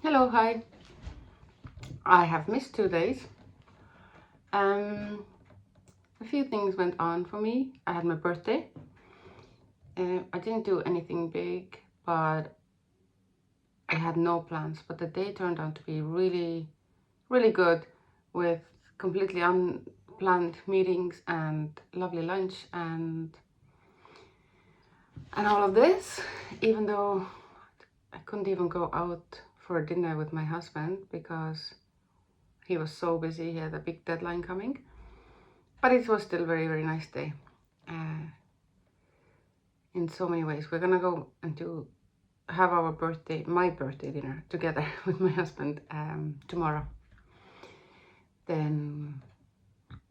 Hello, hi. I have missed 2 days. A few things went on for me. I had my birthday. I didn't do anything big, but I had no plans. But the day turned out to be really, really good with completely unplanned meetings and lovely lunch and all of this, even though I couldn't even go out for dinner with my husband because he was so busy. He had a big deadline coming. But it was still a very, very nice day in so many ways. We're gonna go and have my birthday dinner together with my husband tomorrow. Then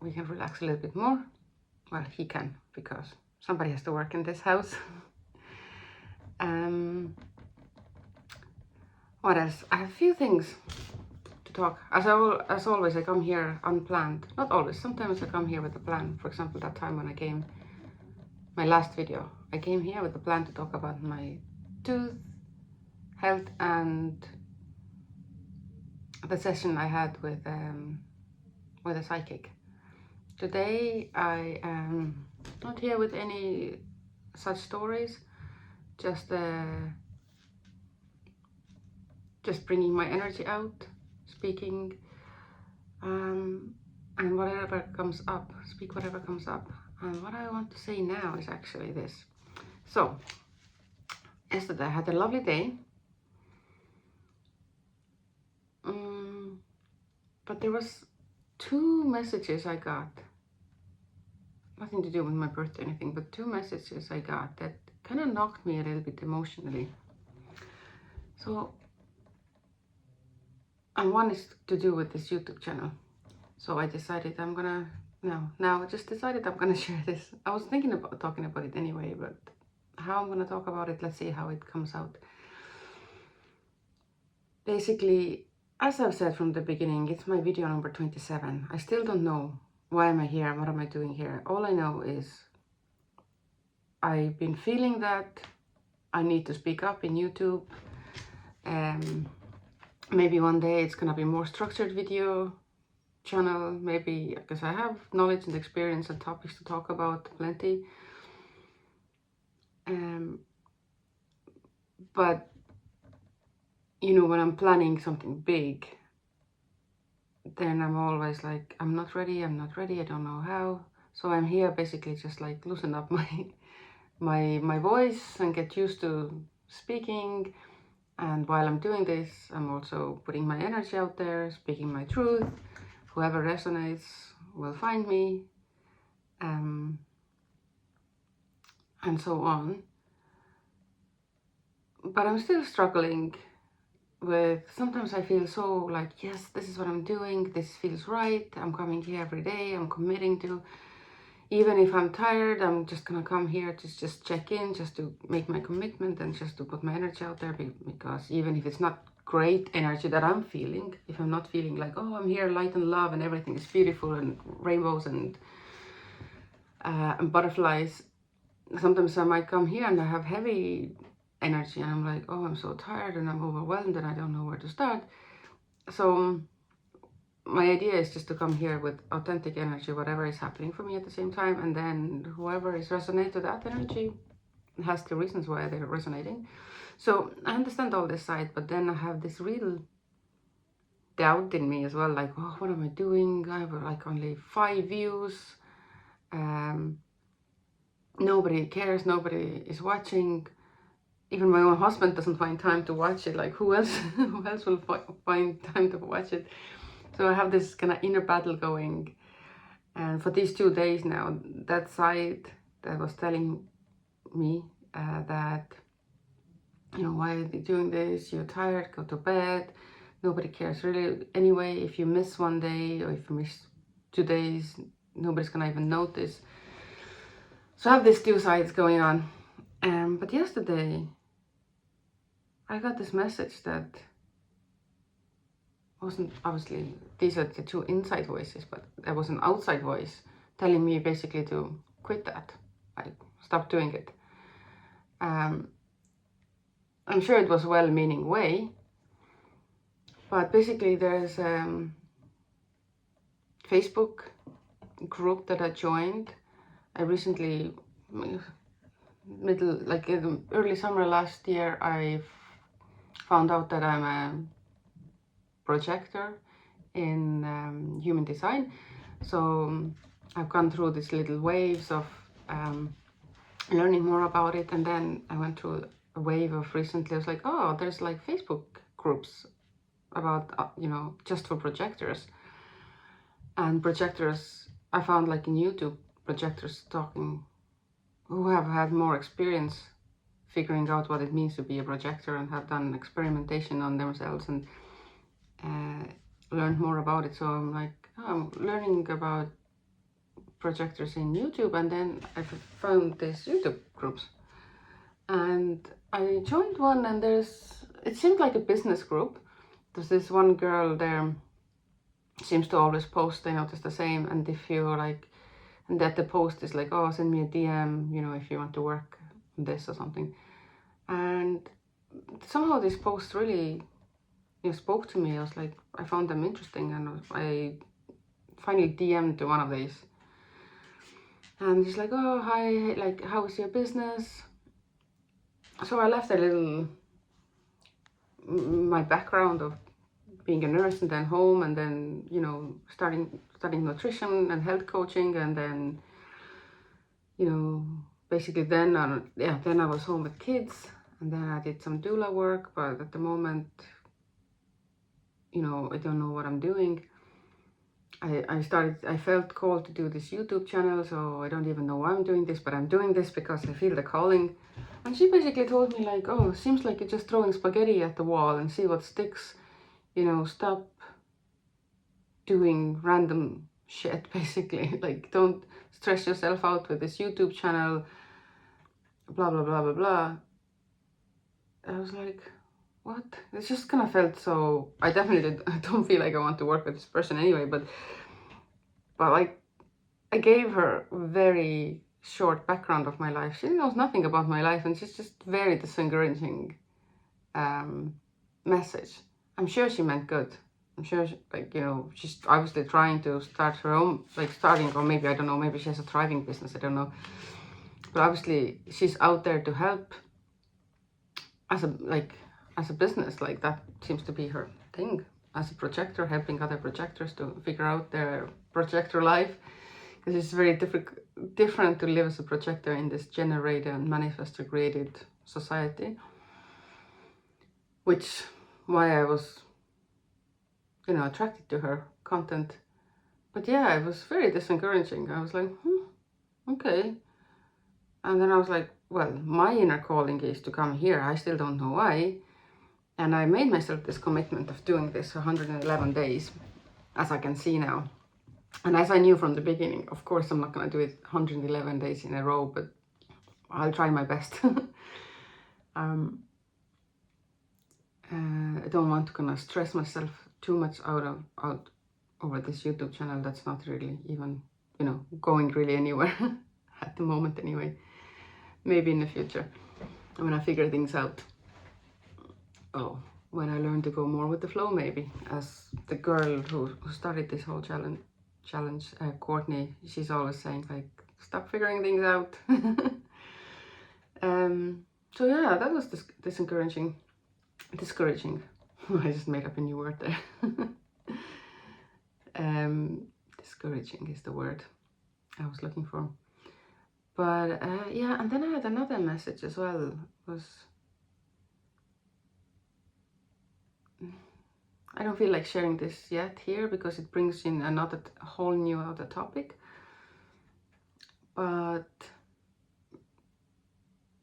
we can relax a little bit more. Well, he can, because somebody has to work in this house. What else? I have a few things to talk. As always, I come here unplanned. Not always. Sometimes I come here with a plan. For example, that time when I came, my last video, I came here with a plan to talk about my tooth health and the session I had with a psychic. Today I am not here with any such stories, just bringing my energy out, speaking, and whatever comes up, speak whatever comes up. And what I want to say now is actually this. So, yesterday I had a lovely day, but there was 2 messages I got. Nothing to do with my birthday or anything, but 2 messages I got that kind of knocked me a little bit emotionally. So, and one is to do with this YouTube channel. So I decided I'm gonna share this. I was thinking about talking about it anyway, but how I'm gonna talk about it, let's see how it comes out. Basically, as I've said from the beginning, it's my video number 27. I still don't know why am I here and what am I doing here. All I know is I've been feeling that I need to speak up in YouTube. Maybe one day it's gonna be more structured video channel, maybe because I have knowledge and experience and topics to talk about plenty. But you know, when I'm planning something big, then I'm always like, I'm not ready, I don't know how. So I'm here basically just like loosen up my voice and get used to speaking. And while I'm doing this, I'm also putting my energy out there, speaking my truth. Whoever resonates will find me, and so on. But I'm still struggling with, sometimes I feel so like, yes, this is what I'm doing, this feels right, I'm coming here every day, I'm committing to, even if I'm tired, I'm just gonna come here to just check in, just to make my commitment and just to put my energy out there, because even if it's not great energy that I'm feeling, if I'm not feeling like, oh, I'm here, light and love and everything is beautiful and rainbows and butterflies, sometimes I might come here and I have heavy energy and I'm like, oh, I'm so tired and I'm overwhelmed and I don't know where to start. So my idea is just to come here with authentic energy, whatever is happening for me at the same time, and then whoever is resonating to that energy has the reasons why they're resonating. So I understand all this side, but then I have this real doubt in me as well, like, oh, what am I doing? I have like only 5 views. Nobody cares, nobody is watching. Even my own husband doesn't find time to watch it. Like, who else will find time to watch it? So I have this kind of inner battle going. And for these 2 days now, that side that was telling me that, you know, why are you doing this? You're tired, go to bed. Nobody cares really. Anyway, if you miss one day or if you miss 2 days, nobody's gonna even notice. So I have these 2 sides going on. But yesterday, I got this message that wasn't, obviously, these are the 2 inside voices, but there was an outside voice telling me basically to quit that, like stop doing it. I'm sure it was a well-meaning way, But basically there's Facebook group that I joined. I recently, in early summer last year, I found out that I'm a projector in human design. So I've gone through these little waves of learning more about it, and then I went through a wave of recently. I was like, oh, there's like Facebook groups about just for projectors. And projectors, I found like in YouTube, projectors talking who have had more experience figuring out what it means to be a projector and have done experimentation on themselves and learned more about it. So I'm like, oh, I'm learning about projectors in YouTube, and then I found these YouTube groups. And I joined one, and it seemed like a business group. There's this one girl there, seems to always post, I noticed the same, and if you like, and that the post is like, oh, send me a DM, if you want to work on this or something. And somehow this post really spoke to me. I was like, I found them interesting, and I finally DM'd one of these. And he's like, oh, hi, like, how is your business? So I left a little, my background of being a nurse and then home, and then, studying nutrition and health coaching, and then, basically then I was home with kids, and then I did some doula work, but at the moment, I don't know what I'm doing. I felt called to do this YouTube channel, so I don't even know why I'm doing this, but I'm doing this because I feel the calling. And she basically told me like, oh, seems like you're just throwing spaghetti at the wall and see what sticks. Stop doing random shit, basically. Like, don't stress yourself out with this YouTube channel, blah, blah, blah, blah, blah. I was like, what? It just kind of felt so, I don't feel like I want to work with this person anyway, but like, I gave her a very short background of my life. She knows nothing about my life, and she's just very discouraging message. I'm sure she meant good. I'm sure she's obviously trying to start her own, or maybe, I don't know, maybe she has a thriving business, I don't know. But obviously she's out there to help as a business. Like, that seems to be her thing, as a projector, helping other projectors to figure out their projector life. Because it's very different to live as a projector in this generated and manifestor created society, which why I was attracted to her content. But yeah, it was very discouraging. I was like, okay. And then I was like, well, my inner calling is to come here. I still don't know why. And I made myself this commitment of doing this 111 days, as I can see now. And as I knew from the beginning, of course, I'm not going to do it 111 days in a row, but I'll try my best. I don't want to kind of stress myself too much out over this YouTube channel. That's not really even, going really anywhere at the moment anyway. Maybe in the future, when I figure things out. Oh, when I learn to go more with the flow, maybe. As the girl who started this whole challenge, Courtney, she's always saying like, stop figuring things out. So yeah, that was discouraging. I just made up a new word there. Discouraging is the word I was looking for. But yeah, and then I had another message as well. I don't feel like sharing this yet here because it brings in a whole new other topic. But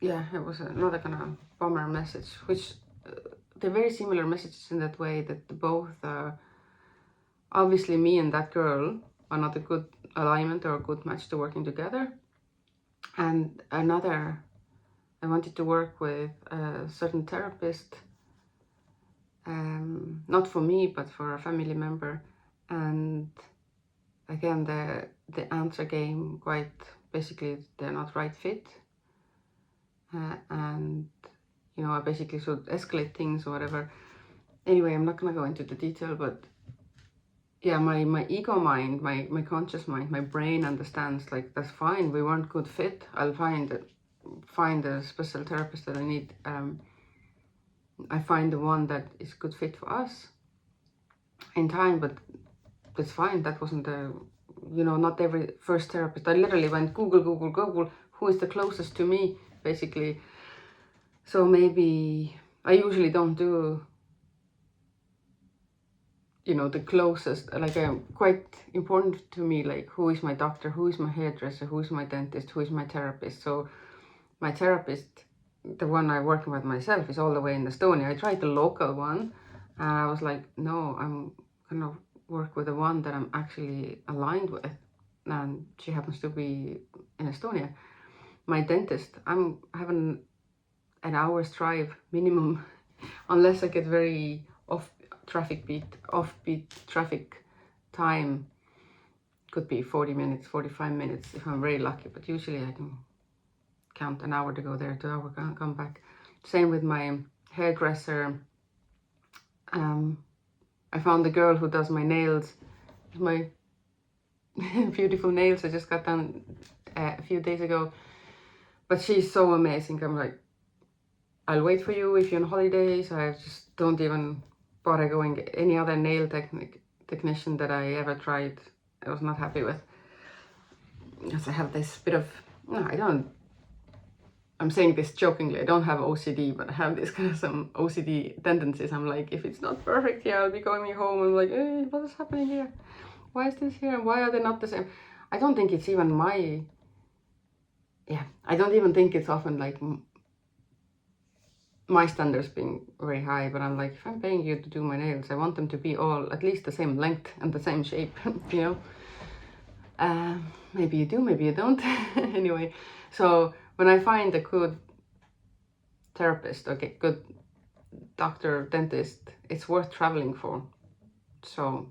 yeah, it was another kind of bummer message, which they're very similar messages in that way, that both obviously me and that girl are not a good alignment or a good match to working together. And another, I wanted to work with a certain therapist, not for me, but for a family member. And again, the answer came quite basically, they're not right fit. And I basically should escalate things or whatever. anyway, I'm not gonna go into the detail, but yeah, my ego mind, my conscious mind, my brain understands, like, that's fine, we weren't good fit, I'll find a special therapist that I need. I find the one that is good fit for us in time, but that's fine. That wasn't the, not every first therapist. I literally went Google, who is the closest to me, basically. So maybe I usually don't do, the closest, like, quite important to me, like, who is my doctor, who is my hairdresser, who is my dentist, who is my therapist. So my therapist, the one I'm working with myself, is all the way in Estonia. I tried the local one, and I was like, no, I'm gonna work with the one that I'm actually aligned with, and she happens to be in Estonia. My dentist, I'm having an hour's drive minimum, unless I get very offbeat traffic time. Could be 40 minutes, 45 minutes if I'm very lucky, but usually I can count an hour to go there, 2 hours come back. Same with my hairdresser. I found the girl who does my nails, my beautiful nails. I just got done a few days ago, but she's so amazing. I'm like, I'll wait for you if you're on holidays. I just don't even bother going any other nail technician that I ever tried. I was not happy with, because I have this bit of, I'm saying this jokingly, I don't have OCD, but I have this kind of some OCD tendencies. I'm like, if it's not perfect here, I'll be going home. I'm like, what is happening here? Why is this here? Why are they not the same? I don't think it's even I don't even think it's often like my standards being very high, but I'm like, if I'm paying you to do my nails, I want them to be all at least the same length and the same shape, Maybe you do, maybe you don't. Anyway, so when I find a good therapist, okay, good doctor, dentist, it's worth traveling for. So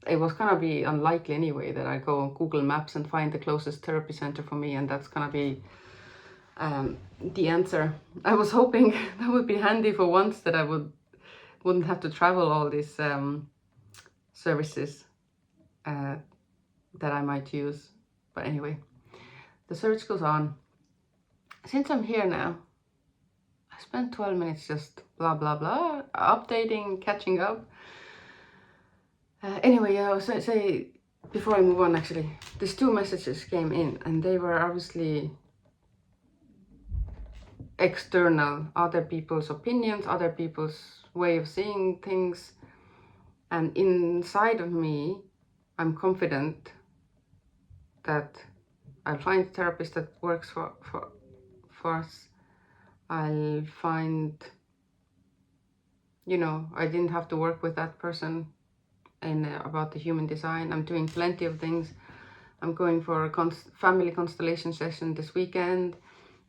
it was gonna be unlikely anyway that I go on Google Maps and find the closest therapy center for me, and that's gonna be the answer. I was hoping that would be handy for once, that I wouldn't have to travel all these services that I might use. But anyway, the search goes on. Since I'm here now, I spent 12 minutes just blah blah blah, updating, catching up. Anyway, I was say before I move on, actually, these 2 messages came in, and they were obviously external, other people's opinions, other people's way of seeing things. And inside of me, I'm confident that I'll find a therapist that works for us. I'll find, I didn't have to work with that person in about the human design. I'm doing plenty of things. I'm going for a family constellation session this weekend.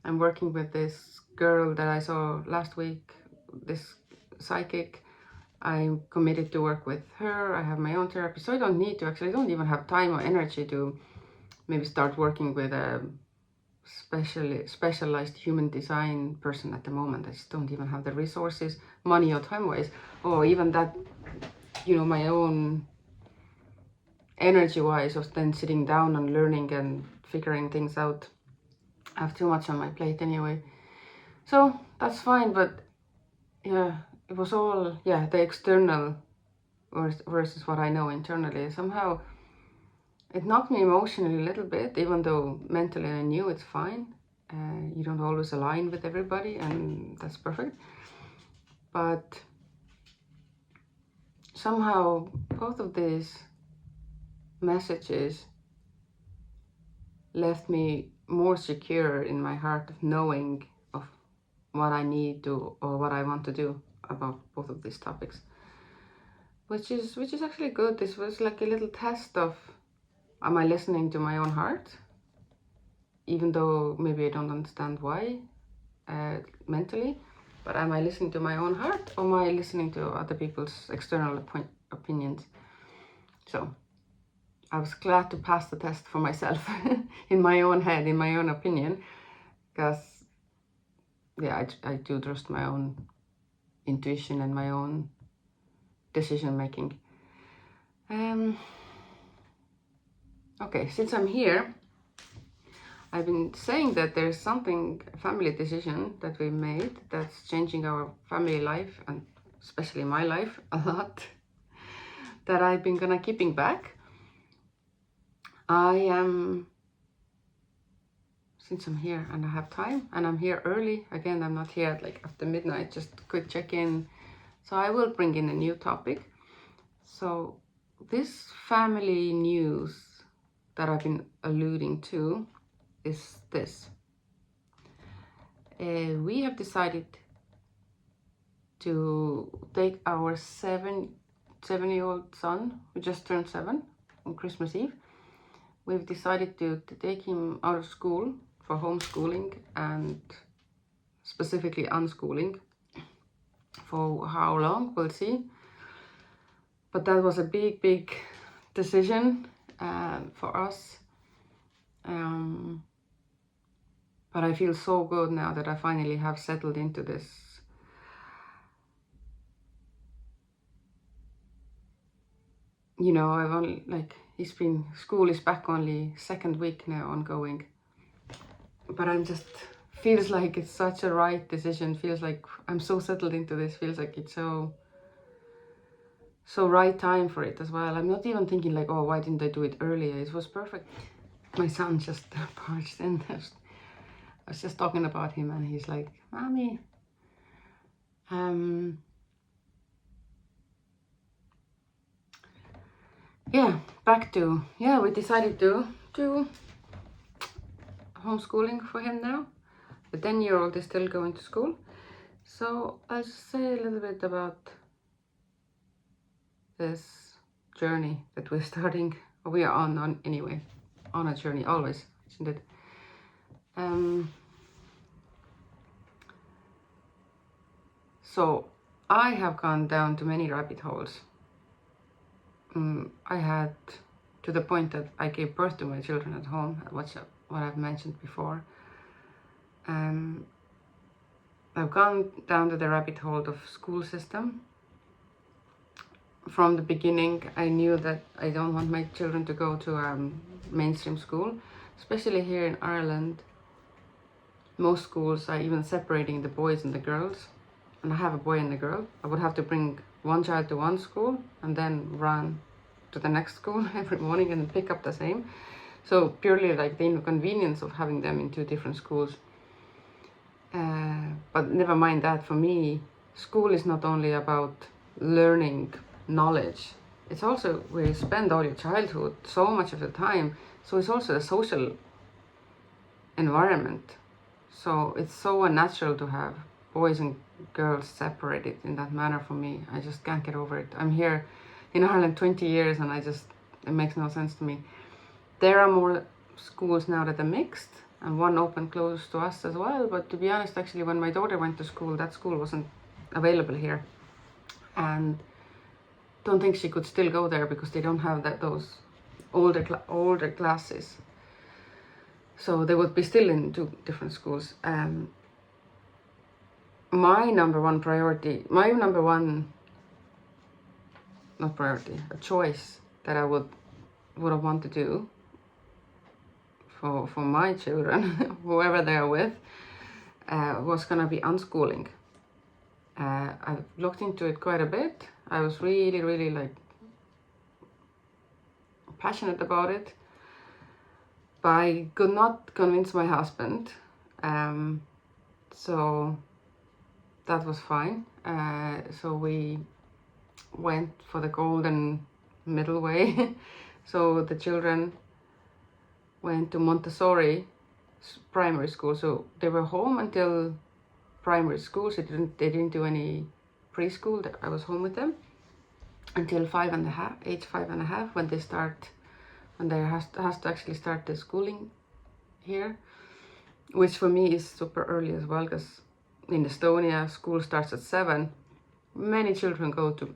I'm working with this girl that I saw last week, this psychic. I'm committed to work with her. I have my own therapy, so I don't need to, actually, I don't even have time or energy to maybe start working with a specialized human design person at the moment. I just don't even have the resources, money or time-wise, or even that, my own energy-wise of then sitting down and learning and figuring things out. I have too much on my plate anyway. So that's fine, but yeah, it was all, the external versus what I know internally. Somehow it knocked me emotionally a little bit, even though mentally I knew it's fine. You don't always align with everybody, and that's perfect. But somehow both of these messages left me more secure in my heart of knowing of what I need to, or what I want to do about both of these topics, which is actually good. This was like a little test of, am I listening to my own heart, even though maybe I don't understand why mentally, but am I listening to my own heart, or am I listening to other people's external opinions? So I was glad to pass the test for myself in my own head, in my own opinion, because I do trust my own intuition and my own decision making. Okay, since I'm here, I've been saying that there's something, a family decision that we made that's changing our family life, and especially my life, a lot, that I've been gonna keeping back. I am, since I'm here and I have time, and I'm here early, again, I'm not here at like after midnight, just quick check-in. So I will bring in a new topic. So this family news that I've been alluding to is this. We have decided to take our seven-year-old son, who just turned 7 on Christmas Eve. We've decided to take him out of school for homeschooling and specifically unschooling. For how long, we'll see. But that was a big decision for us. But I feel so good now that I finally have settled into this. You know, I've only, like, school is back only 2nd week now ongoing. But I'm just, feels like it's such a right decision. Feels like I'm so settled into this. Feels like it's so right time for it as well. I'm not even thinking like, oh, why didn't I do it earlier? It was perfect. My son just barged in. I was just talking about him and he's like, Mommy, yeah, back to, yeah, we decided to do homeschooling for him now. The 10-year-old is still going to school. So I'll just say a little bit about this journey that we're starting. We are on anyway, on a journey always, isn't it? So I have gone down to many rabbit holes. I had, to the point that I gave birth to my children at home, what I've mentioned before. I've gone down to the rabbit hole of school system. From the beginning, I knew that I don't want my children to go to mainstream school, especially here in Ireland. Most schools are even separating the boys and the girls, and I have a boy and a girl. I would have to bring one child to one school and then run to the next school every morning and pick up the same. So purely like the inconvenience of having them in 2 different schools. But never mind that, for me, school is not only about learning knowledge. It's also where you spend all your childhood, so much of the time. So it's also a social environment. So it's so unnatural to have boys and girls separated in that manner for me. I just can't get over it. I'm here in Ireland 20 years and it makes no sense to me. There are more schools now that are mixed, and one opened close to us as well. But to be honest, actually, when my daughter went to school, that school wasn't available here. And don't think she could still go there because they don't have those older classes. So they would be still in 2 different schools. My number one priority, a choice that I would have wanted to do for my children, whoever they are with, was gonna be unschooling. I've looked into it quite a bit. I was really like passionate about it, but I could not convince my husband. So that was fine. So we went for the golden middle way. So the children went to Montessori primary school. So they were home until primary school. So they didn't do any preschool. I was home with them until age 5.5, when they has to actually start the schooling here, which for me is super early as well, because in Estonia school starts at 7. Many children go to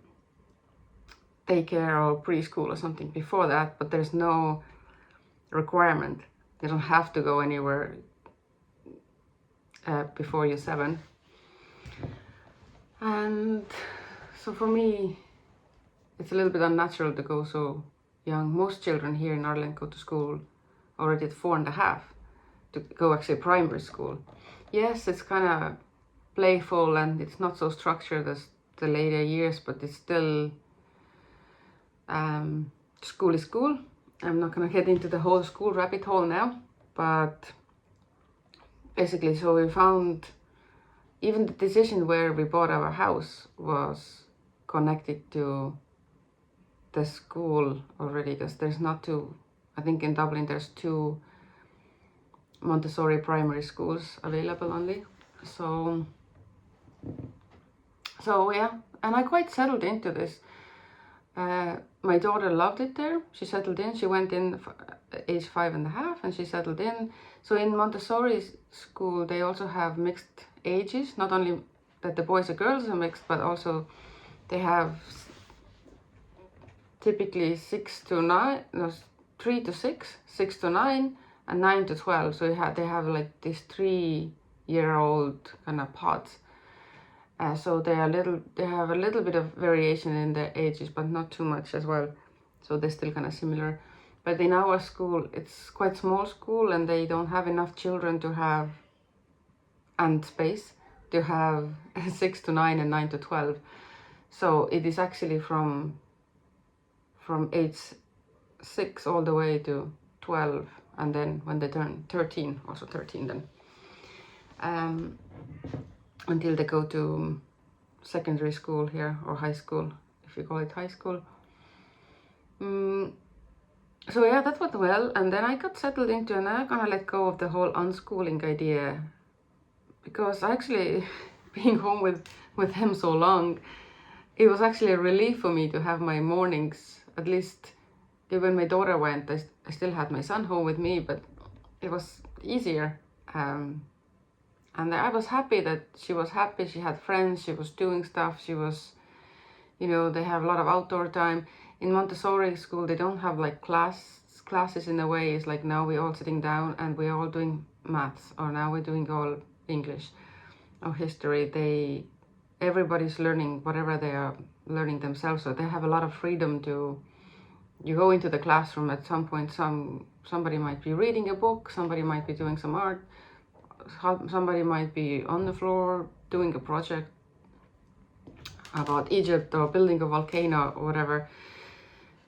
daycare or preschool or something before that, but there's no requirement. You don't have to go anywhere before you're 7. And so for me, it's a little bit unnatural to go so young. Most children here in Ireland go to school already at 4.5 to go actually primary school. Yes, it's kind of playful and it's not so structured as the later years, but it's still school is school. I'm not gonna get into the whole school rabbit hole now, but basically, so we found even the decision where we bought our house was connected to the school already, because there's not two, I think in Dublin there's 2 Montessori primary schools available only. So yeah, and I quite settled into this. My daughter loved it there. She settled in. She went in age 5.5 and she settled in. So in Montessori school, they also have mixed ages. Not only that the boys and girls are mixed, but also they have typically 6 to 9, no, 3 to 6, 6 to 9, and 9 to 12. So they have like these 3-year-old kind of pods. So they have a little bit of variation in their ages, but not too much as well. So they're still kind of similar. But in our school, it's quite small school, and they don't have enough children to have, and space to have 6 to 9 and 9 to 12. So it is actually from age 6 all the way to 12, and then when they turn 13, also 13 then. Until they go to secondary school here, or high school, if you call it high school. So yeah, that went well, and then I got settled into, and I'm gonna let go of the whole unschooling idea, because actually being home with him so long, it was actually a relief for me to have my mornings, at least when my daughter went, I still had my son home with me, but it was easier. And I was happy that she was happy, she had friends, she was doing stuff, she was, they have a lot of outdoor time. In Montessori school, they don't have like classes in a way. It's like now we're all sitting down and we're all doing maths, or now we're doing all English or history. Everybody's learning whatever they are learning themselves, so they have a lot of freedom to, you go into the classroom at some point, somebody might be reading a book, somebody might be doing some art, somebody might be on the floor doing a project about Egypt or building a volcano or whatever.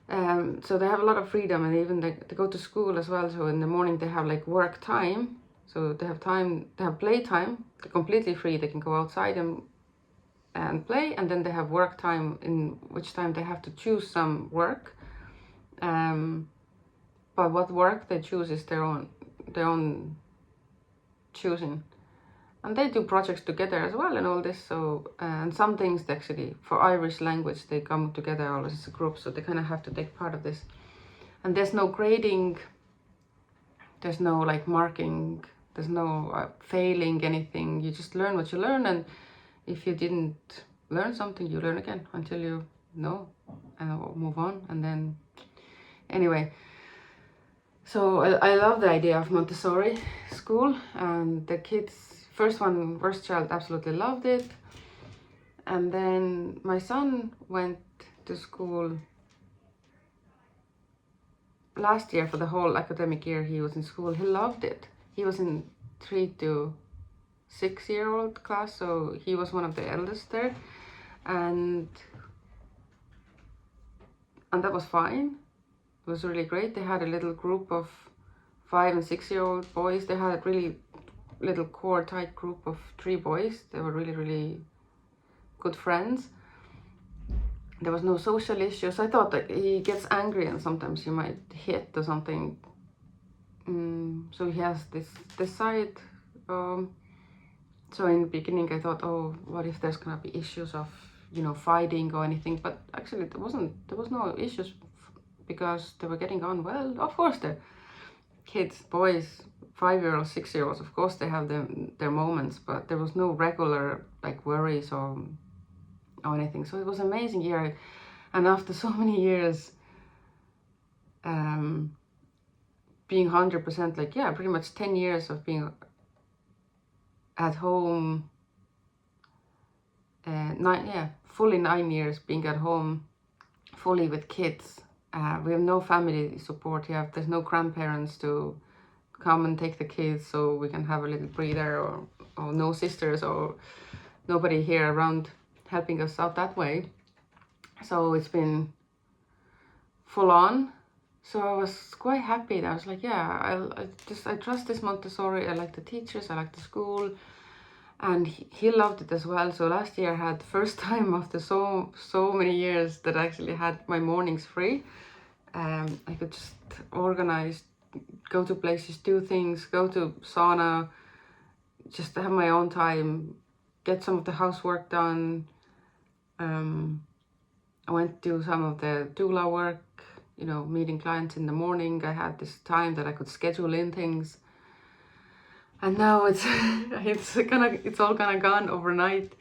So they have a lot of freedom, and even they go to school as well. So in the morning they have like work time, so they have play time. They're completely free. They can go outside and play, and then they have work time, in which time they have to choose some work. But what work they choose is their own choosing, and they do projects together as well and all this. So and some things actually for Irish language they come together always as a group, so they kind of have to take part of this. And there's no grading, there's no like marking, there's no failing anything. You just learn what you learn, and if you didn't learn something, you learn again until you know and move on. And then anyway, so I love the idea of Montessori school, and the kids, first child absolutely loved it. And then my son went to school last year for the whole academic year. He was in school, he loved it. He was in 3 to 6-year-old class, so he was one of the eldest there, and that was fine. It was really great. They had a little group of 5 and 6-year-old boys. They had a really little core tight group of 3 boys. They were really, really good friends. There was no social issues. I thought that he gets angry and sometimes he might hit or something. So he has this side. So in the beginning I thought, oh, what if there's gonna be issues of fighting or anything? But actually there was no issues, because they were getting on well. Of course, the kids, boys, 5-year-olds, 6-year-olds, of course they have their moments, but there was no regular like worries or anything. So it was an amazing year, and after so many years being 100% like, yeah, pretty much 10 years of being at home, fully 9 years being at home fully with kids. We have no family support here. There's no grandparents to come and take the kids so we can have a little breather, or no sisters or nobody here around helping us out that way. So it's been full on. So I was quite happy. I was like, yeah, I trust this Montessori. I like the teachers, I like the school, and he loved it as well. So last year I had the first time after so many years that I actually had my mornings free. I could just organize, go to places, do things, go to sauna, just have my own time, get some of the housework done. I went to do some of the doula work, you know, meeting clients in the morning. I had this time that I could schedule in things. And now it's it's all gonna gone overnight.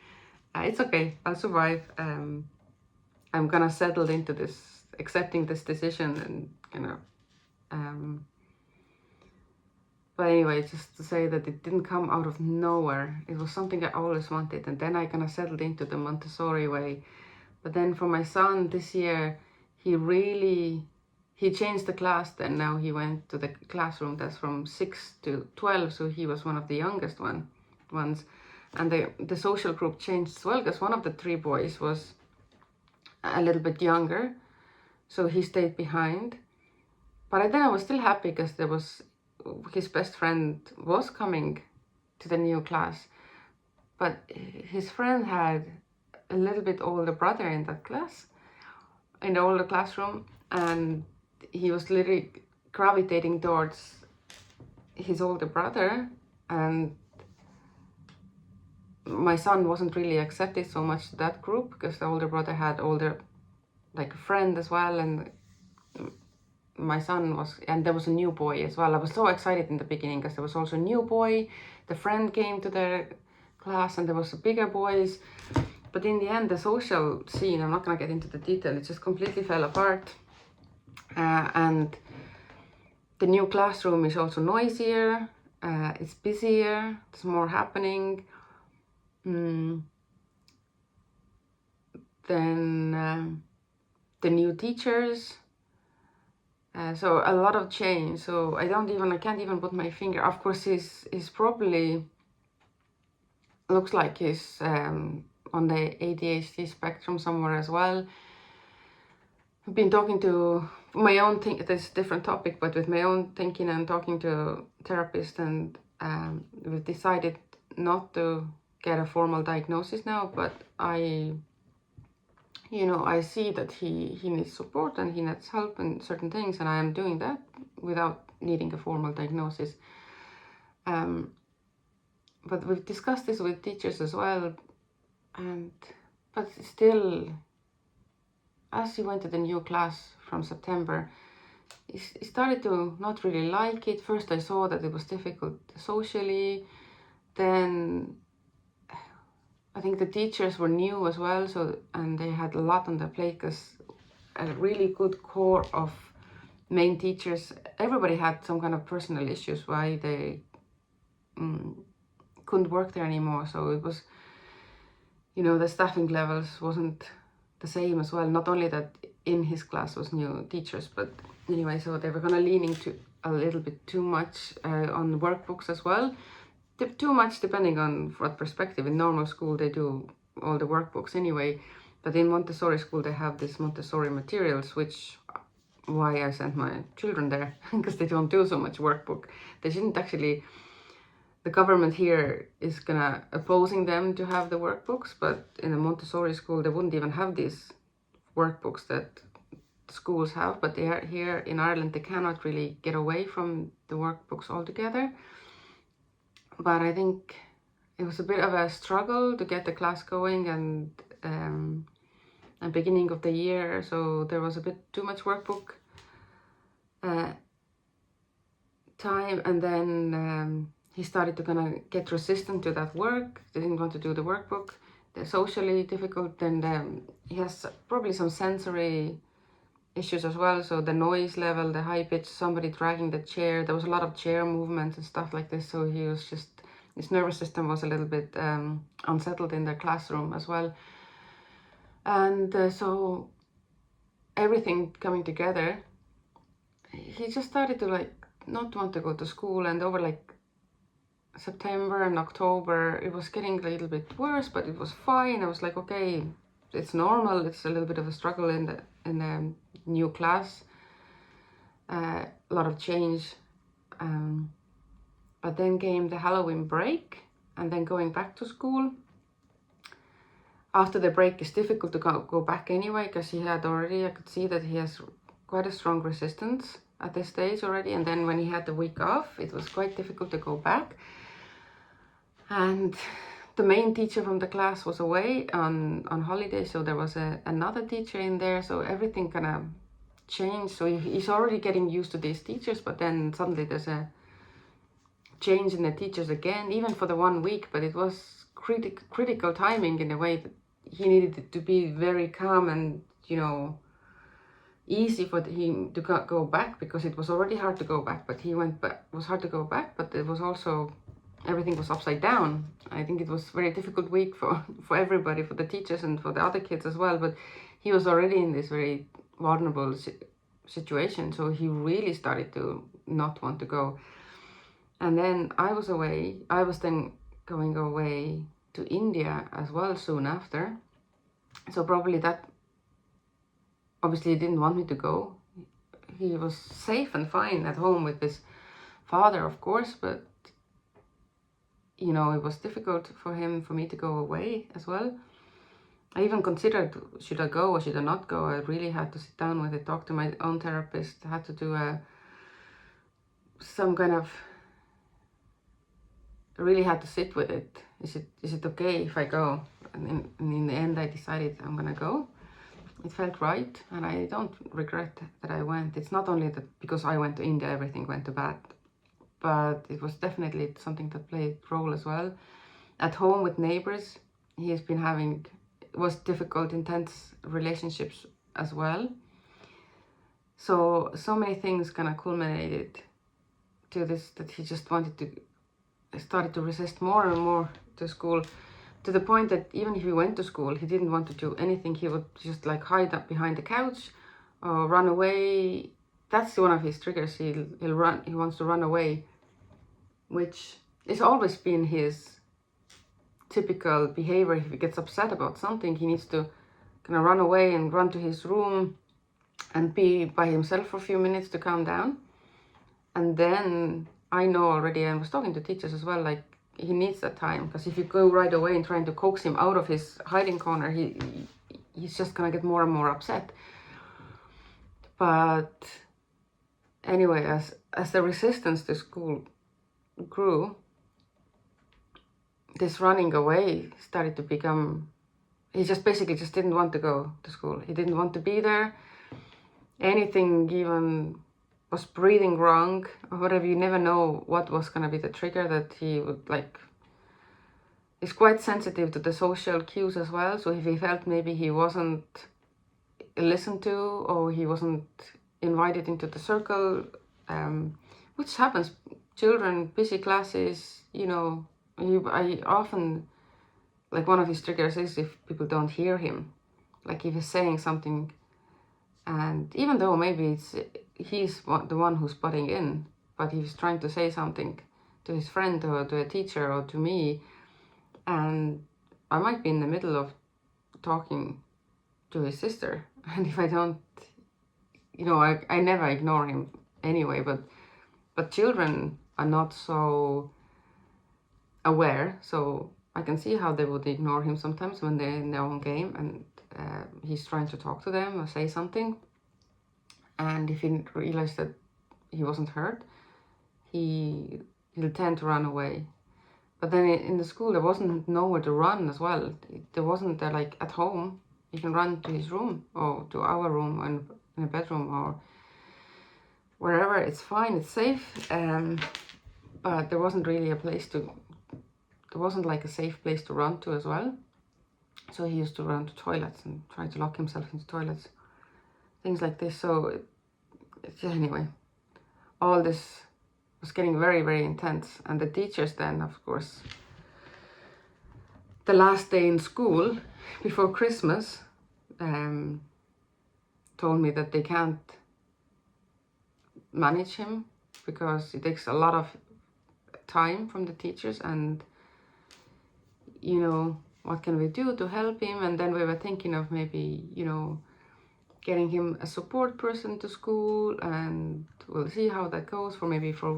It's okay, I'll survive. I'm gonna settle into this, accepting this decision, and but anyway, just to say that it didn't come out of nowhere. It was something I always wanted, and then I kind of settled into the Montessori way. But then for my son this year, he changed the class. Then now he went to the classroom that's from 6 to 12, so he was one of the youngest ones. And the social group changed as well, because one of the 3 boys was a little bit younger, so he stayed behind. But then I was still happy because there was his best friend was coming to the new class, but his friend had a little bit older brother in that class, in the older classroom, and he was literally gravitating towards his older brother, and my son wasn't really accepted so much to that group because the older brother had like a friend as well, and my son was, and there was a new boy as well. I was so excited in the beginning because there was also a new boy. The friend came to their class and there was bigger boys. But in the end, the social scene, I'm not going to get into the detail, it just completely fell apart. And the new classroom is also noisier, it's busier, there's more happening. Then the new teachers, so a lot of change. So I can't even put my finger. Of course, he's probably looks like he's on the ADHD spectrum somewhere as well. I've been talking to my own this is a different topic, but with my own thinking and talking to a therapist, and we've decided not to get a formal diagnosis now, but I see that he needs support and he needs help in certain things, and I am doing that without needing a formal diagnosis. But we've discussed this with teachers as well, but still, as he went to the new class from September, he started to not really like it. First I saw that it was difficult socially, then I think the teachers were new as well, and they had a lot on their plate, because a really good core of main teachers, everybody had some kind of personal issues why they couldn't work there anymore. So it was, the staffing levels wasn't the same as well. Not only that in his class was new teachers, but anyway, so they were kind of leaning to a little bit too much on workbooks as well. Too much depending on what perspective. In normal school they do all the workbooks anyway, but in Montessori school they have this Montessori materials, which why I sent my children there, because they don't do so much workbook. They shouldn't actually, the government here is gonna opposing them to have the workbooks, but in a Montessori school they wouldn't even have these workbooks that schools have. But they are here in Ireland, they cannot really get away from the workbooks altogether. But I think it was a bit of a struggle to get the class going, and beginning of the year, so there was a bit too much workbook time, and then he started to kind of get resistant to that work. They didn't want to do the workbook. They're socially difficult, and he has probably some sensory issues as well. So the noise level, the high pitch, somebody dragging the chair, there was a lot of chair movements and stuff like this. So he was just, his nervous system was a little bit unsettled in the classroom as well. And so everything coming together, he just started to like not want to go to school, and over like September and October it was getting a little bit worse, but it was fine. I was like, okay, it's normal. It's a little bit of a struggle in the new class, a lot of change, but then came the Halloween break, and then going back to school. After the break, it's difficult to go back anyway, because he had already, I could see that he has quite a strong resistance at this stage already. And then when he had the week off, it was quite difficult to go back. And the main teacher from the class was away on holiday, so there was another teacher in there, so everything kind of changed. So he's already getting used to these teachers, but then suddenly there's a change in the teachers again, even for the 1 week. But it was critical timing in a way that he needed it to be very calm and, you know, easy for him to go back, because it was already hard to go back, but he went back. It was hard to go back, but it was also, everything was upside down. I think it was a very difficult week for everybody, for the teachers and for the other kids as well. But he was already in this very vulnerable situation, so he really started to not want to go. And then I was away. I was then going away to India as well soon after. So probably that, obviously he didn't want me to go. He was safe and fine at home with his father, of course, but you know, it was difficult for me to go away as well. I even considered, should I go or should I not go? I really had to sit down with it, talk to my own therapist. I had to do some kind of, I really had to sit with it. Is it okay if I go? And in the end, I decided I'm gonna go. It felt right, and I don't regret that I went. It's not only that because I went to India, everything went to bad, but it was definitely something that played a role as well. At home with neighbors, he has been having, it was difficult, intense relationships as well. So many things kind of culminated to this, that he just started to resist more and more to school, to the point that even if he went to school, he didn't want to do anything. He would just like hide up behind the couch or run away. That's one of his triggers. He'll run. He wants to run away, which is always been his typical behavior. If he gets upset about something, he needs to kind of run away and run to his room and be by himself for a few minutes to calm down. And then I know already, and I was talking to teachers as well, like he needs that time, because if you go right away and trying to coax him out of his hiding corner, he's just gonna get more and more upset. But anyway, as the resistance to school grew, this running away started to become, he just basically just didn't want to go to school. He didn't want to be there. Anything even was breathing wrong or whatever, you never know what was going to be the trigger that he would like. He's quite sensitive to the social cues as well. So if he felt maybe he wasn't listened to or he wasn't invited into the circle, which happens, children, busy classes, you know, I often, like one of his triggers is if people don't hear him, like if he's saying something, and even though maybe he's the one who's butting in, but he's trying to say something to his friend or to a teacher or to me, and I might be in the middle of talking to his sister, and if I don't, you know, I never ignore him anyway, but children are not so aware, so I can see how they would ignore him sometimes when they're in their own game and he's trying to talk to them or say something, and if he realized that he wasn't heard, he'll tend to run away. But then in the school there wasn't nowhere to run as well. There wasn't like at home you can run to his room or to our room and in a bedroom or wherever. It's fine, it's safe, but there wasn't really a place to, there wasn't like a safe place to run to as well. So he used to run to toilets and try to lock himself into toilets, things like this. So anyway, all this was getting very, very intense. And the teachers then, of course, the last day in school before Christmas, told me that they can't manage him because it takes a lot of time from the teachers, and you know, what can we do to help him? And then we were thinking of maybe, you know, getting him a support person to school, and we'll see how that goes for maybe for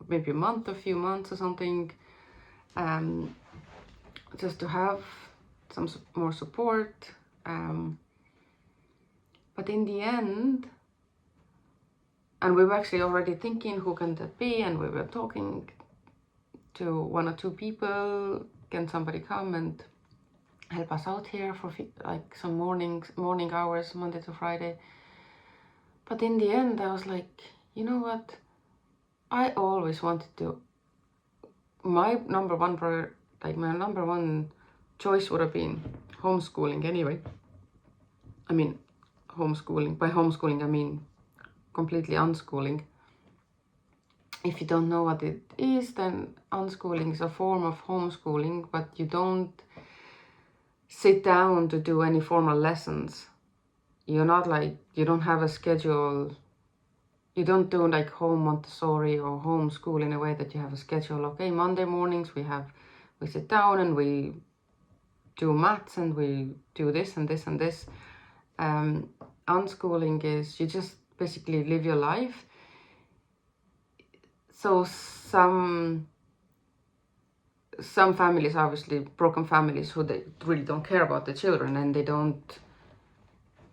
maybe a month or few months or something, just to have some more support. But in the end, and we were actually already thinking who can that be, and we were talking to 1 or 2 people, can somebody come and help us out here for like some morning hours, Monday to Friday. But in the end I was like, you know what, I always wanted to, my number one choice would have been homeschooling anyway. I mean, homeschooling, by homeschooling I mean completely unschooling. If you don't know what it is, then unschooling is a form of homeschooling, but you don't sit down to do any formal lessons. You're not like, you don't have a schedule. You don't do like home Montessori or homeschool in a way that you have a schedule. Okay, Monday mornings we sit down and we do maths and we do this and this and this. Unschooling is you just basically live your life. So some families, obviously broken families, who they really don't care about the children, and they don't,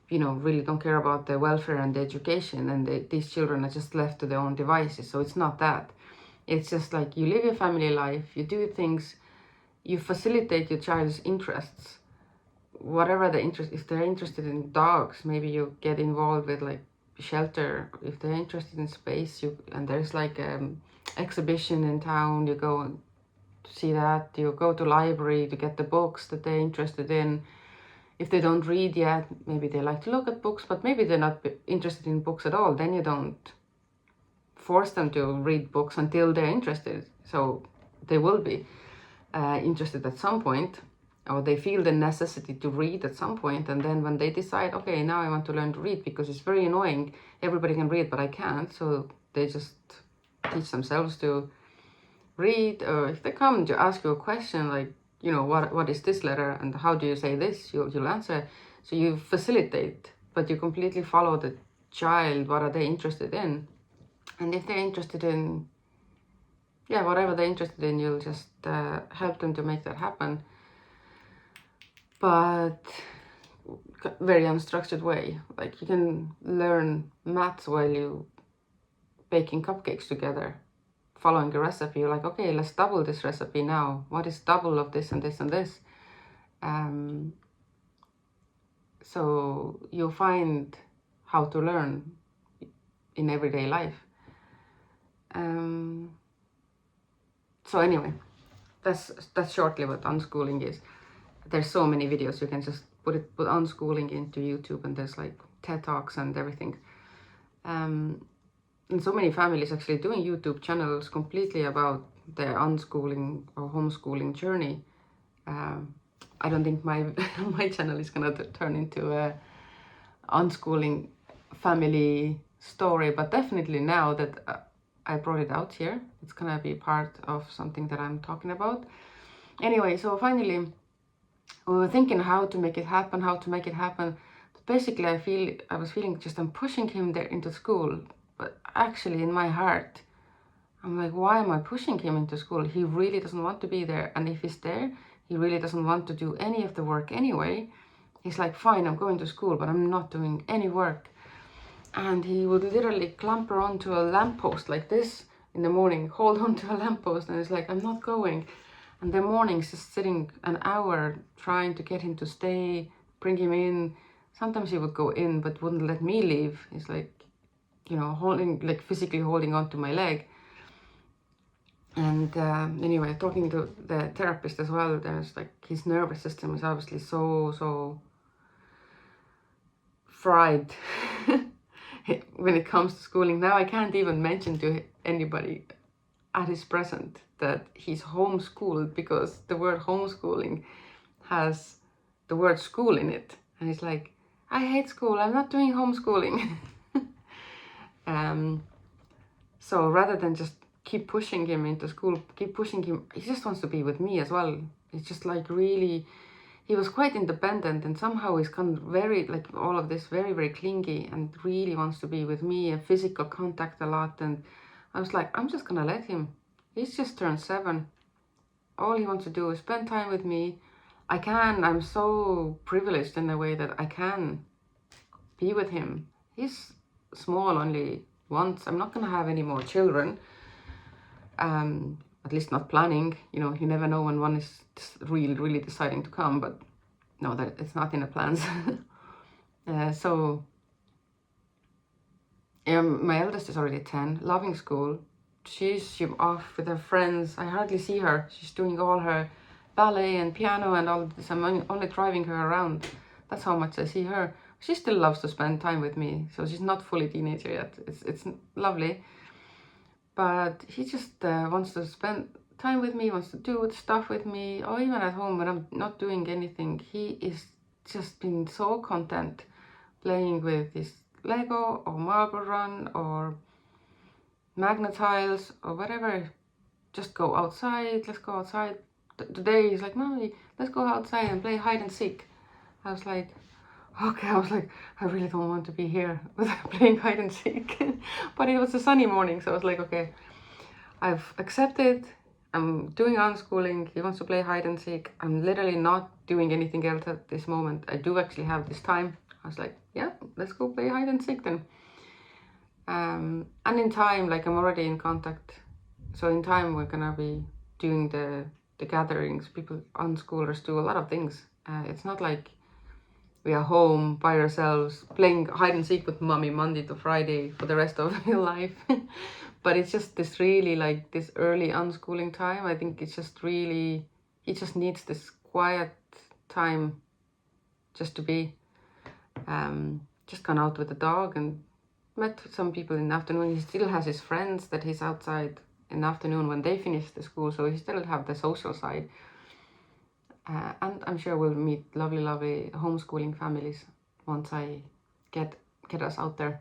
you know, really don't care about their welfare and their education, and these children are just left to their own devices. So it's not that. It's just like you live your family life, you do things, you facilitate your child's interests, whatever the interest. If they're interested in dogs, maybe you get involved with like shelter. If they're interested in space, and there's like exhibition in town, you go and see that. You go to library to get the books that they're interested in. If they don't read yet, maybe they like to look at books, but maybe they're not interested in books at all. Then you don't force them to read books until they're interested. So they will be interested at some point, or they feel the necessity to read at some point. And then when they decide, okay, now I want to learn to read because it's very annoying. Everybody can read, but I can't. So they just teach themselves to read. Or if they come to ask you a question like, you know, what is this letter and how do you say this, you'll answer. So you facilitate, but you completely follow the child. What are they interested in? And if they're interested in, yeah, whatever they're interested in, you'll just help them to make that happen. But very unstructured way. Like you can learn maths while you baking cupcakes together, following a recipe. You're like, okay, let's double this recipe now. What is double of this and this and this? So you'll find how to learn in everyday life. So anyway, that's shortly what unschooling is. There's so many videos. You can just put unschooling into YouTube, and there's like TED Talks and everything. And so many families actually doing YouTube channels completely about their unschooling or homeschooling journey. I don't think my my channel is gonna turn into a unschooling family story, but definitely now that I brought it out here, it's gonna be part of something that I'm talking about. Anyway, so finally we were thinking how to make it happen. But basically I was feeling just I'm pushing him there into school, but actually in my heart I'm like, why am I pushing him into school? He really doesn't want to be there, and if he's there, he really doesn't want to do any of the work anyway. He's like, fine, I'm going to school, but I'm not doing any work. And he would literally clamber onto a lamppost like this in the morning, hold onto a lamppost, and it's like, I'm not going. And the mornings just sitting an hour trying to get him to stay, bring him in. Sometimes he would go in but wouldn't let me leave. He's like, you know, physically holding onto my leg. And anyway, talking to the therapist as well, there's like his nervous system is obviously so fried when it comes to schooling. Now I can't even mention to anybody at his present that he's homeschooled, because the word homeschooling has the word school in it. And he's like, I hate school, I'm not doing homeschooling. So rather than just keep pushing him into school, keep pushing him, he just wants to be with me as well. It's just like really, he was quite independent, and somehow he's kind of very, like all of this, very, very clingy, and really wants to be with me, and physical contact a lot. And I was like, I'm just gonna let him. He's just turned 7. All he wants to do is spend time with me. I'm so privileged in the way that I can be with him. He's small only once. I'm not gonna have any more children. At least not planning. You know, you never know when one is really, really deciding to come, but no, that it's not in the plans. So my eldest is already 10, loving school. She's off with her friends. I hardly see her. She's doing all her ballet and piano and all this. I'm only driving her around. That's how much I see her. She still loves to spend time with me, so she's not fully teenager yet. It's lovely, but he just wants to spend time with me, wants to do stuff with me, or even at home when I'm not doing anything. He is just been so content playing with his Lego or marble run or magnet tiles or whatever. Just go outside, let's go outside. Today he's like, Mommy, let's go outside and play hide and seek. I was like, okay. I really don't want to be here playing hide and seek. But it was a sunny morning, so I was like, okay, I've accepted. I'm doing unschooling. He wants to play hide and seek. I'm literally not doing anything else at this moment. I do actually have this time. I was like, yeah, let's go play hide and seek then. And in time, like I'm already in contact. So in time, we're gonna be doing the gatherings. People unschoolers do a lot of things. It's not like we are home by ourselves playing hide and seek with Mommy Monday to Friday for the rest of your life. But it's just this really like this early unschooling time. I think it's just really, he just needs this quiet time just to be. Just gone out with the dog and met some people in the afternoon. He still has his friends that he's outside in the afternoon when they finish the school, so he still have the social side. And I'm sure we'll meet lovely, lovely homeschooling families once I get us out there.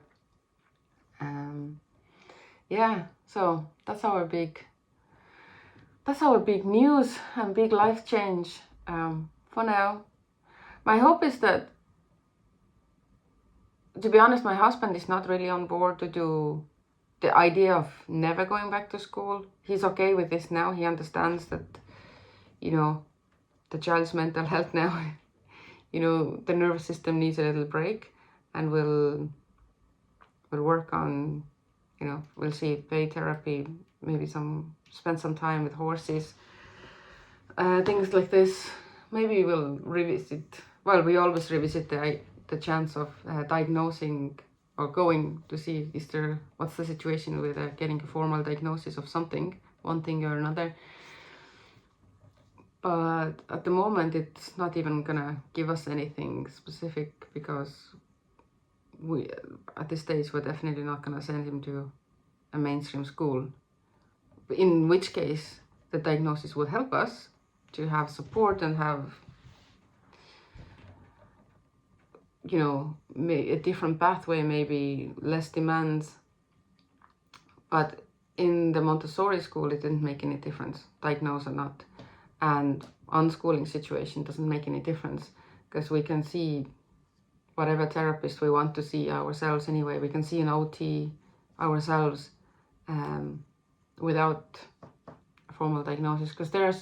Yeah, so that's our big news and big life change for now. My hope is that, to be honest, my husband is not really on board to do the idea of never going back to school. He's okay with this now. He understands that, you know, the child's mental health now, you know, the nervous system needs a little break, and we'll work on, you know, we'll see play therapy, maybe spend some time with horses, things like this. Maybe we'll revisit, well, we always revisit the chance of diagnosing or going to see what's the situation with getting a formal diagnosis of something, one thing or another. But at the moment, it's not even gonna give us anything specific, because at this stage, we're definitely not gonna send him to a mainstream school. In which case, the diagnosis will help us to have support and have, you know, a different pathway, maybe less demands. But in the Montessori school, it didn't make any difference, diagnosed or not. And unschooling situation doesn't make any difference, because we can see whatever therapist we want to see ourselves anyway. We can see an OT ourselves without a formal diagnosis, because there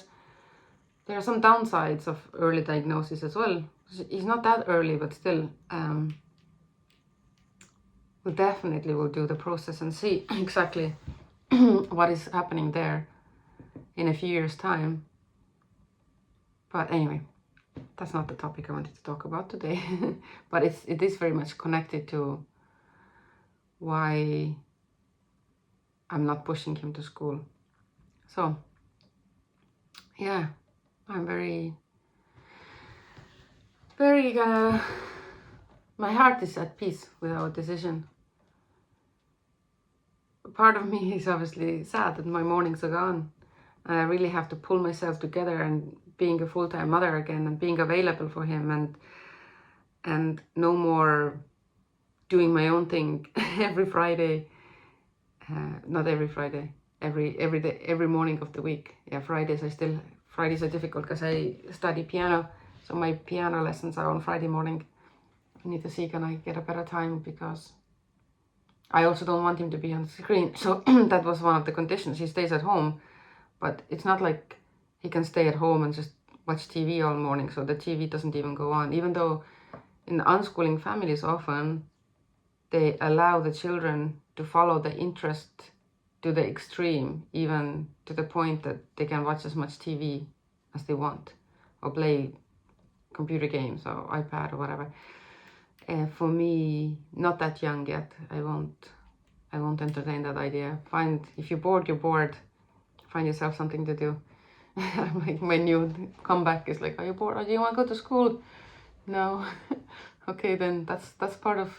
are some downsides of early diagnosis as well. It's not that early, but still, we definitely will do the process and see exactly what is happening there in a few years' time. But anyway, that's not the topic I wanted to talk about today. But it is very much connected to why I'm not pushing him to school. So yeah, I'm very, very my heart is at peace with our decision. Part of me is obviously sad that my mornings are gone. I really have to pull myself together and being a full-time mother again and being available for him, and no more doing my own thing every Friday. Not every Friday, every day, every morning of the week. Yeah, Fridays are difficult because I study piano, so my piano lessons are on Friday morning. I need to see can I get a better time, because I also don't want him to be on the screen. So that was one of the conditions. He stays at home, but it's not like he can stay at home and just watch TV all morning. So the TV doesn't even go on, even though in unschooling families often they allow the children to follow the interest to the extreme, even to the point that they can watch as much TV as they want or play computer games or iPad or whatever. For me, not that young yet. I won't entertain that idea. If you're bored, you're bored. Find yourself something to do. My new comeback is like, are you bored? Or do you want to go to school? No. Okay, then that's part of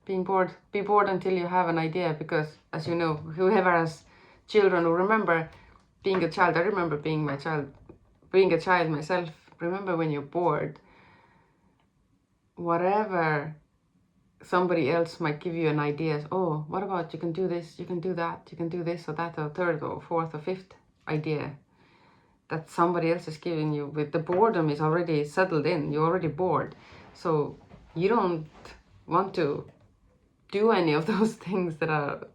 being bored. Be bored until you have an idea, because as you know, whoever has children or remember being a child, I remember being a child myself. Remember when you're bored, whatever somebody else might give you an idea, oh, what about you can do this, you can do that, you can do this or that, or third or fourth or fifth idea that somebody else is giving you, with the boredom is already settled in, you're already bored, so you don't want to do any of those things that are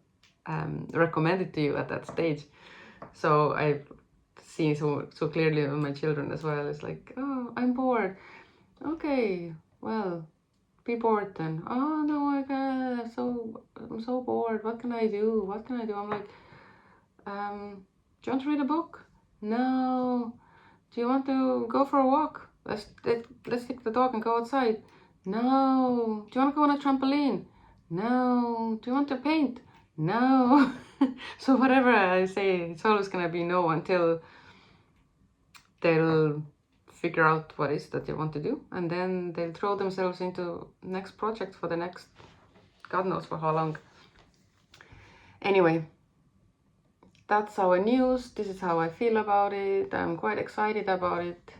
recommended to you at that stage. So I've seen so clearly with my children as well. It's like, oh, I'm bored. Okay, well, be bored then. Oh no, I'm so bored. What can I do? I'm like, do you want to read a book? No. Do you want to go for a walk? Let's take the dog and go outside. No. Do you want to go on a trampoline? No. Do you want to paint? No. So whatever I say, it's always gonna be no until they'll figure out what is that they want to do, and then they'll throw themselves into next project for the next God knows for how long. Anyway, that's our news. This is how I feel about it. I'm quite excited about it,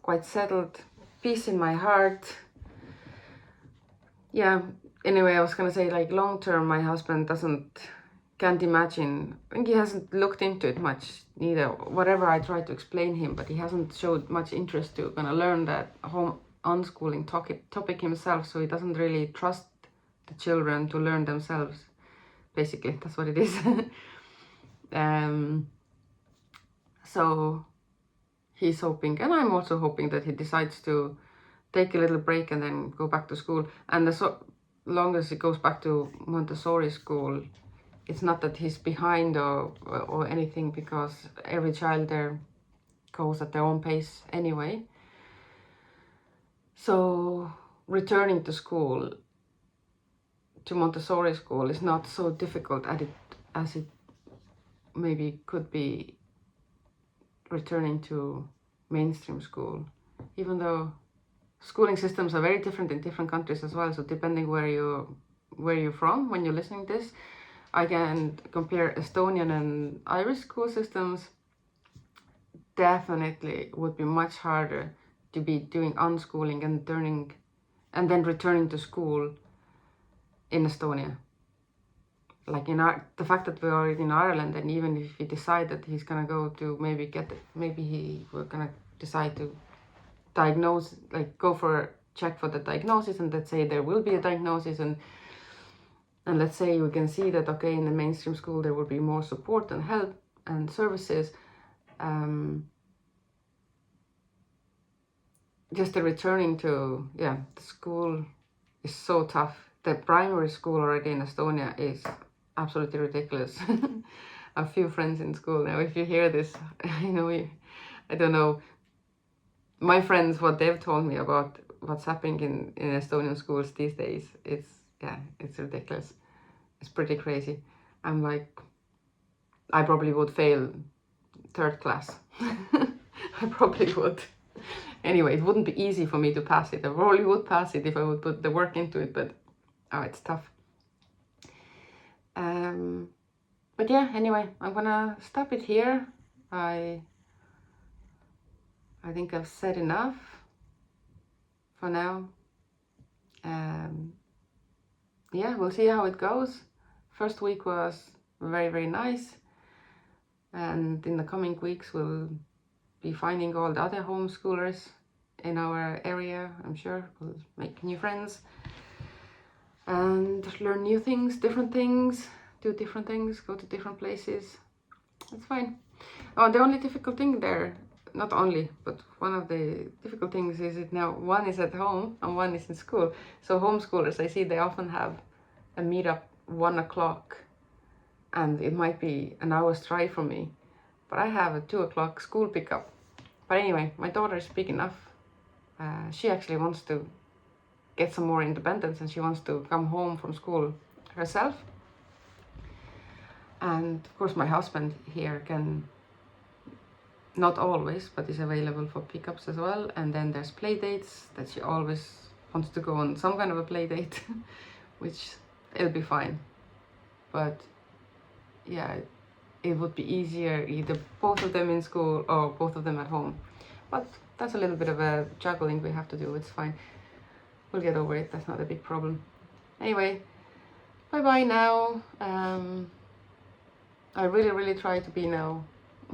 quite settled, peace in my heart. Yeah, anyway, I was gonna say, like, long term my husband can't imagine. I think he hasn't looked into it much neither, whatever I try to explain him, but he hasn't showed much interest to gonna learn that home unschooling topic himself, so he doesn't really trust the children to learn themselves. Basically, that's what it is. So he's hoping, and I'm also hoping, that he decides to take a little break and then go back to school. And as long as he goes back to Montessori school, it's not that he's behind or anything, because every child there goes at their own pace anyway. So returning to school, to Montessori school, is not so difficult as it maybe could be returning to mainstream school, even though schooling systems are very different in different countries as well. So depending where you're from when you're listening to this, I can compare Estonian and Irish school systems. Definitely would be much harder to be doing unschooling and then returning to school in Estonia. Like the fact that we're already in Ireland, and even if he decide that he's gonna go to we're gonna decide to diagnose, like go for a check for the diagnosis, and let's say there will be a diagnosis, and let's say we can see that, okay, in the mainstream school there will be more support and help and services. Just the returning to, the school is so tough. The primary school already in Estonia is absolutely ridiculous. A few friends in school now, if you hear this, I don't know, my friends, what they've told me about what's happening in Estonian schools these days, it's ridiculous. It's pretty crazy. I'm like, I probably would fail third class. I probably would. Anyway, it wouldn't be easy for me to pass it. I probably would pass it if I would put the work into it, but it's tough. But yeah, anyway, I'm gonna stop it here. I think I've said enough for now. yeah, we'll see how it goes. First week was very, very nice, and in the coming weeks we'll be finding all the other homeschoolers in our area. I'm sure we'll make new friends and learn new things, different things, do different things, go to different places. It's fine. Oh, the only difficult thing there, not only, but one of the difficult things is it now one is at home and one is in school. So homeschoolers, I see they often have a meetup 1 o'clock, and it might be an hour's drive from me, but I have a 2 o'clock school pickup. But anyway, my daughter is big enough. She actually wants to get some more independence, and she wants to come home from school herself. And of course my husband here can, not always, but is available for pickups as well. And then there's play dates that she always wants to go on some kind of a play date, which it'll be fine. But yeah, it would be easier either both of them in school or both of them at home. But that's a little bit of a juggling we have to do. It's fine. We'll get over it. That's not a big problem. Anyway, bye bye now. I really try to be now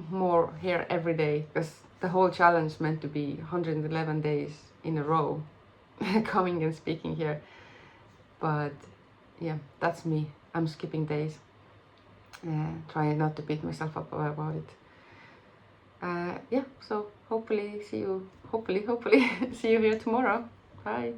more here every day, because the whole challenge meant to be 111 days in a row coming and speaking here. But yeah, that's me. I'm skipping days. Trying not to beat myself up about it. Yeah, so hopefully see you see you here tomorrow. Bye.